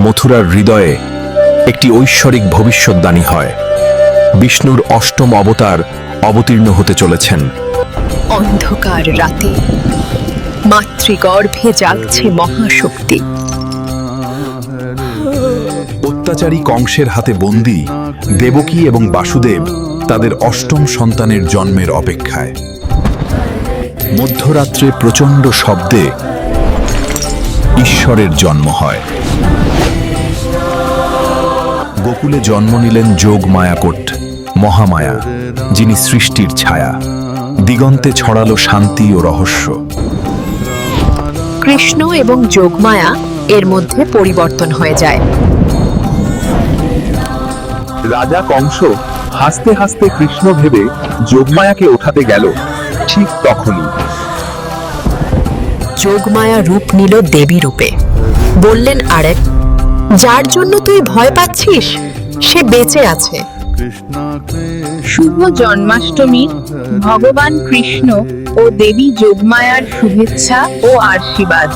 মথুরার হৃদয়ে একটি ঐশ্বরিক ভবিষ্যদ্বাণী হয়। বিষ্ণুর অষ্টম অবতার অবতীর্ণ হতে চলেছেন। অন্ধকার রাতে মাতৃগর্ভে জাগছে মহাশক্তি। অত্যাচারী কংসের হাতে বন্দী দেবকী এবং বাসুদেব তাদের অষ্টম সন্তানের জন্মের অপেক্ষায়। মধ্যরাত্রে প্রচণ্ড শব্দে ঈশ্বরের জন্ম হয়। গোকুলে জন্ম নিলেন যোগমায়াকোট, মহামায়া, যিনি সৃষ্টির ছায়া। দিগন্তে ছড়ালো শান্তি ও রহস্য। কৃষ্ণ এবং যোগমায়া এর মধ্যে পরিবর্তন হয়ে যায়। রাজা কংস হাসতে হাসতে কৃষ্ণ ভেবে যোগমায়াকে ওঠাতে গেল। ঠিক তখনই যোগমায়া রূপ নিল দেবী রূপে। বললেন, আরেক, যার জন্য তুই ভয় পাচ্ছিস সে বেঁচে আছে। শুভ জন্মাষ্টমীর ভগবান কৃষ্ণ ও দেবী যোগমায়ার শুভেচ্ছা ও আশীর্বাদ।